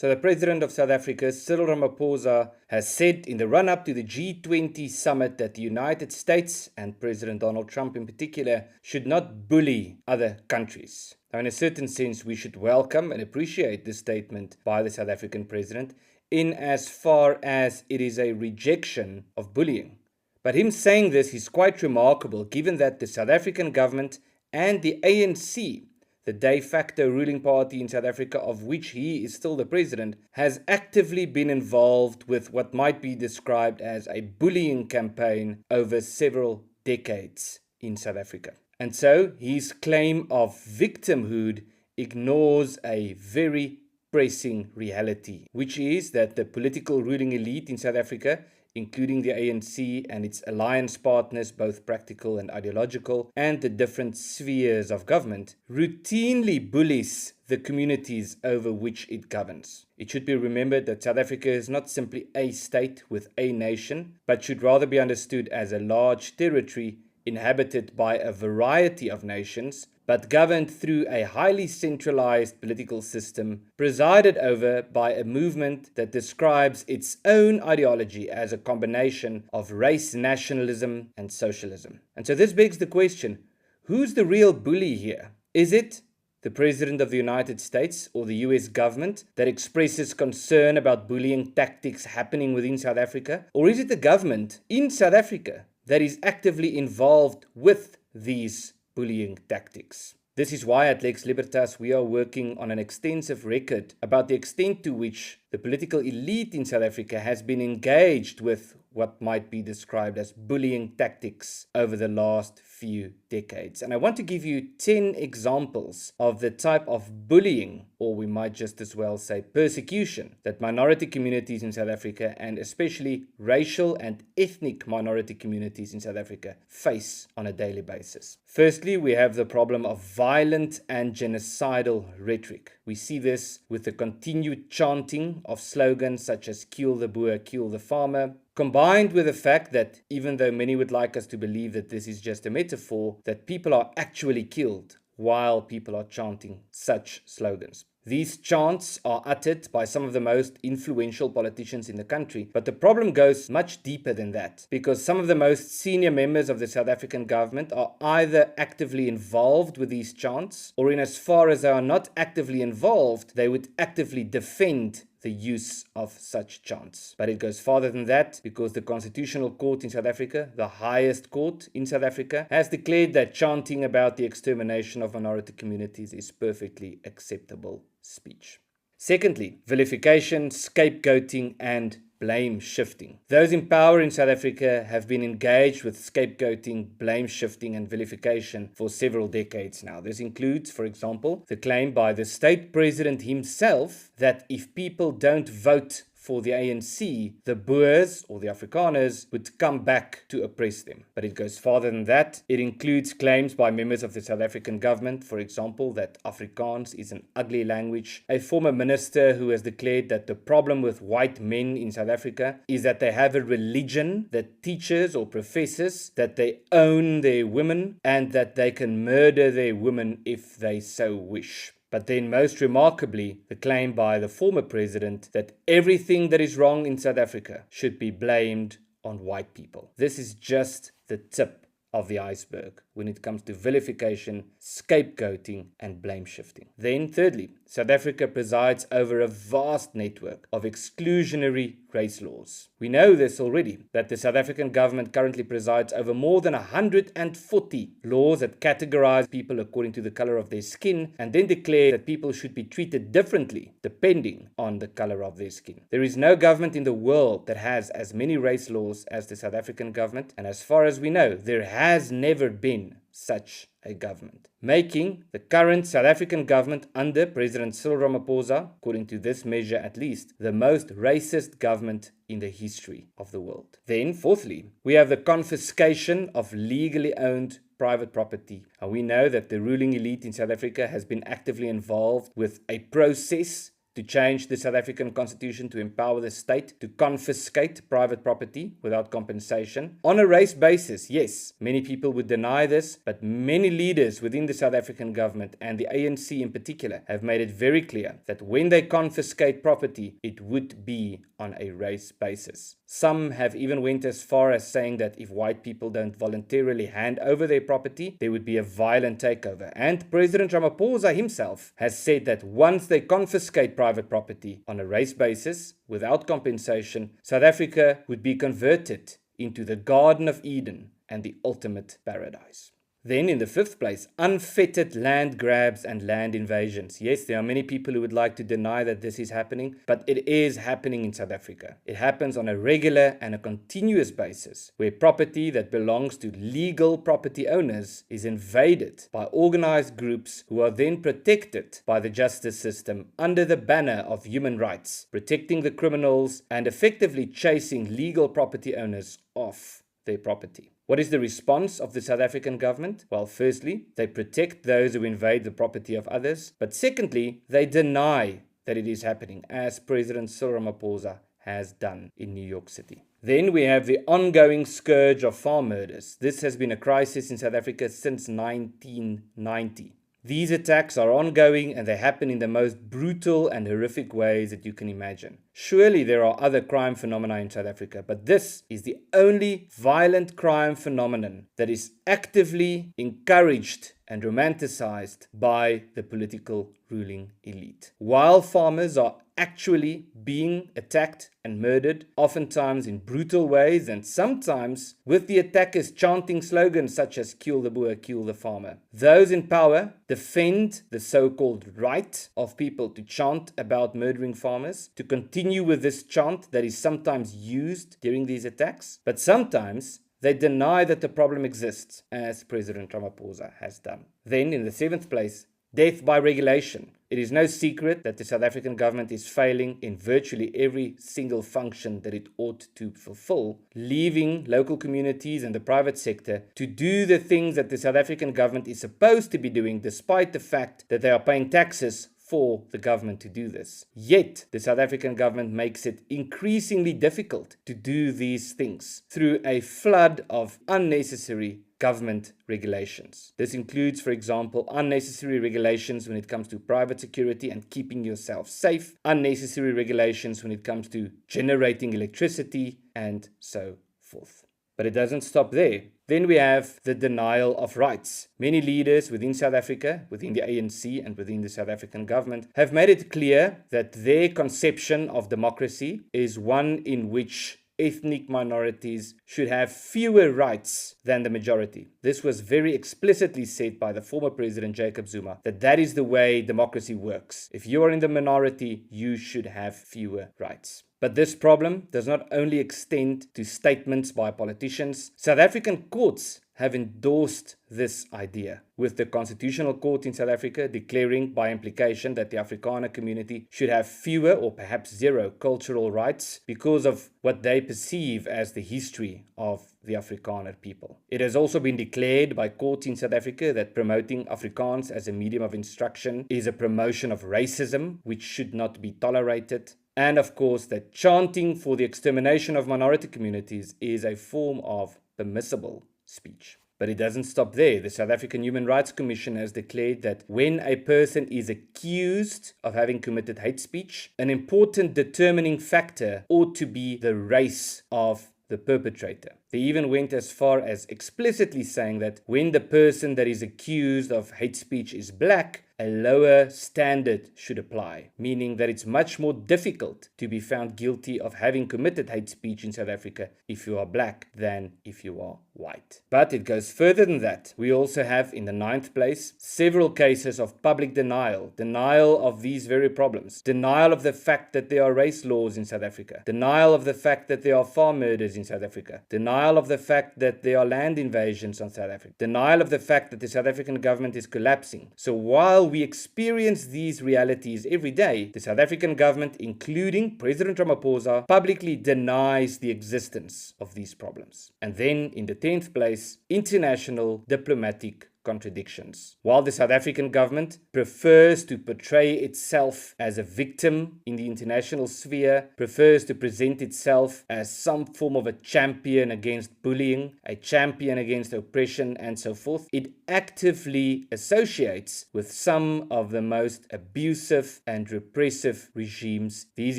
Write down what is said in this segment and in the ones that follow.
So the President of South Africa, Cyril Ramaphosa, has said in the run-up to the G20 summit that the United States, and President Donald Trump in particular, should not bully other countries. Now, in a certain sense, we should welcome and appreciate this statement by the South African president in as far as it is a rejection of bullying. But him saying this is quite remarkable given that the South African government and the ANC, the de facto ruling party in South Africa, of which he is still the president, has actively been involved with what might be described as a bullying campaign over several decades in South Africa. And so his claim of victimhood ignores a very pressing reality, which is that the political ruling elite in South Africa, including the ANC and its alliance partners, both practical and ideological, and the different spheres of government, routinely bullies the communities over which it governs. It should be remembered that South Africa is not simply a state with a nation, but should rather be understood as a large territory inhabited by a variety of nations, but governed through a highly centralized political system presided over by a movement that describes its own ideology as a combination of race nationalism and socialism. And so this begs the question, who's the real bully here? Is it the President of the United States or the US government that expresses concern about bullying tactics happening within South Africa? Or is it the government in South Africa that is actively involved with these bullying tactics? This is why at Lex Libertas we are working on an extensive record about the extent to which the political elite in South Africa has been engaged with what might be described as bullying tactics over the last few decades. And I want to give you 10 examples of the type of bullying, or we might just as well say persecution, that minority communities in South Africa, and especially racial and ethnic minority communities in South Africa, face on a daily basis. Firstly, we have the problem of violent and genocidal rhetoric. We see this with the continued chanting of slogans such as "Kill the Boer, kill the farmer," combined with the fact that, even though many would like us to believe that this is just a metaphor, that people are actually killed while people are chanting such slogans. These chants are uttered by some of the most influential politicians in the country, but the problem goes much deeper than that, because some of the most senior members of the South African government are either actively involved with these chants, or in as far as they are not actively involved, they would actively defend the use of such chants. But it goes farther than that, because the Constitutional Court in South Africa, the highest court in South Africa, has declared that chanting about the extermination of minority communities is perfectly acceptable speech. Secondly, vilification, scapegoating, and blame shifting. Those in power in South Africa have been engaged with scapegoating, blame shifting, and vilification for several decades now. This includes, for example, the claim by the state president himself that if people don't vote for the ANC, the Boers or the Afrikaners would come back to oppress them. But it goes farther than that. It includes claims by members of the South African government, for example, that Afrikaans is an ugly language. A former minister who has declared that the problem with white men in South Africa is that they have a religion that teaches or professes that they own their women and that they can murder their women if they so wish. But then, most remarkably, the claim by the former president that everything that is wrong in South Africa should be blamed on white people. This is just the tip of the iceberg when it comes to vilification, scapegoating, and blame shifting. Then, thirdly, South Africa presides over a vast network of exclusionary race laws. We know this already, that the South African government currently presides over more than 140 laws that categorize people according to the color of their skin and then declare that people should be treated differently depending on the color of their skin. There is no government in the world that has as many race laws as the South African government, and as far as we know, there has never been such a government, making the current South African government under President Cyril Ramaphosa, according to this measure at least, the most racist government in the history of the world. Then, fourthly, we have the confiscation of legally owned private property. And we know that the ruling elite in South Africa has been actively involved with a process to change the South African constitution to empower the state to confiscate private property without compensation on a race basis. Yes, many people would deny this, but many leaders within the South African government and the ANC in particular have made it very clear that when they confiscate property, it would be on a race basis. Some have even went as far as saying that if white people don't voluntarily hand over their property, there would be a violent takeover. And President Ramaphosa himself has said that once they confiscate private property on a race basis without compensation, South Africa would be converted into the Garden of Eden and the ultimate paradise. Then in the fifth place, unfettered land grabs and land invasions. Yes, there are many people who would like to deny that this is happening, but it is happening in South Africa. It happens on a regular and a continuous basis, where property that belongs to legal property owners is invaded by organized groups who are then protected by the justice system under the banner of human rights, protecting the criminals and effectively chasing legal property owners off their property. What is the response of the South African government? Well, firstly, they protect those who invade the property of others. But secondly, they deny that it is happening, as President Cyril Ramaphosa has done in New York City. Then we have the ongoing scourge of farm murders. This has been a crisis in South Africa since 1990. These attacks are ongoing and they happen in the most brutal and horrific ways that you can imagine. Surely there are other crime phenomena in South Africa, but this is the only violent crime phenomenon that is actively encouraged and romanticized by the political ruling elite. While farmers are actually being attacked and murdered, oftentimes in brutal ways, and sometimes with the attackers chanting slogans such as "Kill the Boer, kill the farmer." Those in power defend the so-called right of people to chant about murdering farmers, to continue with this chant that is sometimes used during these attacks, but sometimes they deny that the problem exists, as President Ramaphosa has done. Then, in the seventh place, death by regulation. It is no secret that the South African government is failing in virtually every single function that it ought to fulfill, leaving local communities and the private sector to do the things that the South African government is supposed to be doing, despite the fact that they are paying taxes for the government to do this. Yet, the South African government makes it increasingly difficult to do these things through a flood of unnecessary government regulations. This includes, for example, unnecessary regulations when it comes to private security and keeping yourself safe, unnecessary regulations when it comes to generating electricity, and so forth. But it doesn't stop there. Then we have the denial of rights. Many leaders within South Africa, within the ANC and within the South African government, have made it clear that their conception of democracy is one in which ethnic minorities should have fewer rights than the majority. This was very explicitly said by the former President Jacob Zuma, that is the way democracy works. If you are in the minority, you should have fewer rights. But this problem does not only extend to statements by politicians. South African courts have endorsed this idea, with the Constitutional Court in South Africa declaring by implication that the Afrikaner community should have fewer or perhaps zero cultural rights because of what they perceive as the history of the Afrikaner people. It has also been declared by courts in South Africa that promoting Afrikaans as a medium of instruction is a promotion of racism, which should not be tolerated. And of course, that chanting for the extermination of minority communities is a form of permissible speech. But it doesn't stop there. The South African Human Rights Commission has declared that when a person is accused of having committed hate speech, an important determining factor ought to be the race of the perpetrator. They even went as far as explicitly saying that when the person that is accused of hate speech is black, a lower standard should apply, meaning that it's much more difficult to be found guilty of having committed hate speech in South Africa if you are black than if you are white. But it goes further than that. We also have, in the 9th place, several cases of public denial of these very problems, denial of the fact that there are race laws in South Africa, denial of the fact that there are farm murders in South Africa, denial of the fact that there are land invasions on South Africa, denial of the fact that the South African government is collapsing. So while we experience these realities every day, the South African government, including President Ramaphosa, publicly denies the existence of these problems. And then in the 10th place, international diplomatic contradictions. While the South African government prefers to portray itself as a victim in the international sphere, prefers to present itself as some form of a champion against bullying, a champion against oppression, and so forth, it actively associates with some of the most abusive and repressive regimes. These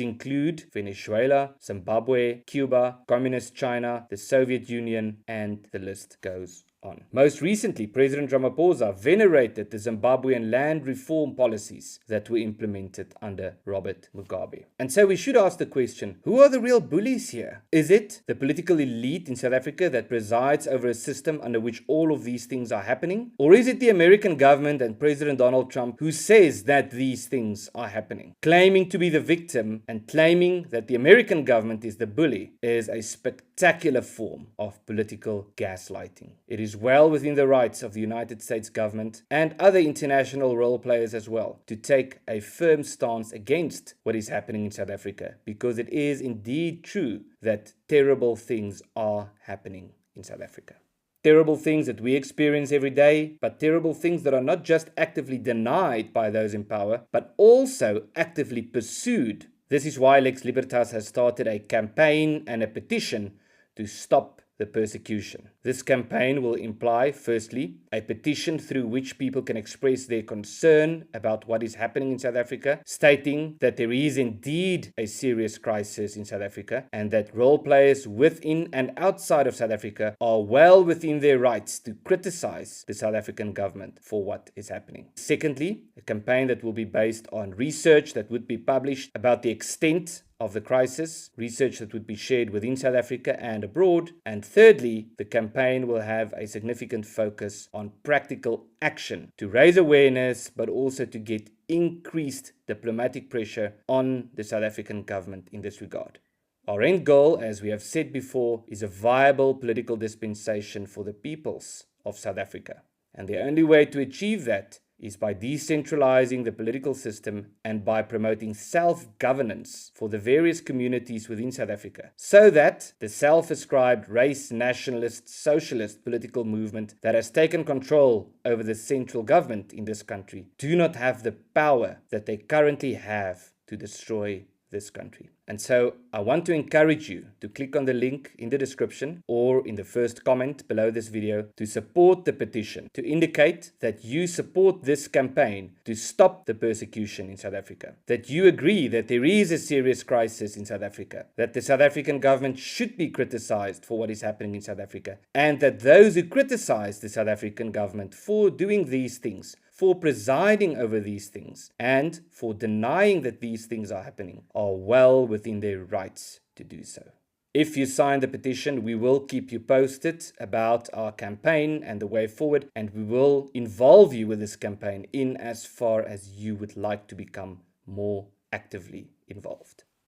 include Venezuela, Zimbabwe, Cuba, Communist China, the Soviet Union, and the list goes on. Most recently, President Ramaphosa venerated the Zimbabwean land reform policies that were implemented under Robert Mugabe. And so we should ask the question, who are the real bullies here? Is it the political elite in South Africa that presides over a system under which all of these things are happening? Or is it the American government and President Donald Trump who says that these things are happening? Claiming to be the victim and claiming that the American government is the bully is a spectacular form of political gaslighting. It is well within the rights of the United States government and other international role players as well to take a firm stance against what is happening in South Africa, because it is indeed true that terrible things are happening in South Africa. Terrible things that we experience every day, but terrible things that are not just actively denied by those in power, but also actively pursued. This is why Lex Libertas has started a campaign and a petition to stop the persecution. This campaign will imply, firstly, a petition through which people can express their concern about what is happening in South Africa, stating that there is indeed a serious crisis in South Africa and that role players within and outside of South Africa are well within their rights to criticize the South African government for what is happening. Secondly, a campaign that will be based on research that would be published about the extent of the crisis, research that would be shared within South Africa and abroad. And thirdly, the campaign will have a significant focus on practical action to raise awareness, but also to get increased diplomatic pressure on the South African government in this regard. Our end goal, as we have said before, is a viable political dispensation for the peoples of South Africa. And the only way to achieve that is by decentralizing the political system and by promoting self-governance for the various communities within South Africa, so that the self-ascribed race, nationalist, socialist political movement that has taken control over the central government in this country do not have the power that they currently have to destroy this country. And so I want to encourage you to click on the link in the description or in the first comment below this video to support the petition, to indicate that you support this campaign to stop the persecution in South Africa, that you agree that there is a serious crisis in South Africa, that the South African government should be criticized for what is happening in South Africa, and that those who criticize the South African government for doing these things, for presiding over these things, and for denying that these things are happening, are well within their rights to do so. If you sign the petition, we will keep you posted about our campaign and the way forward, and we will involve you with this campaign in as far as you would like to become more actively involved.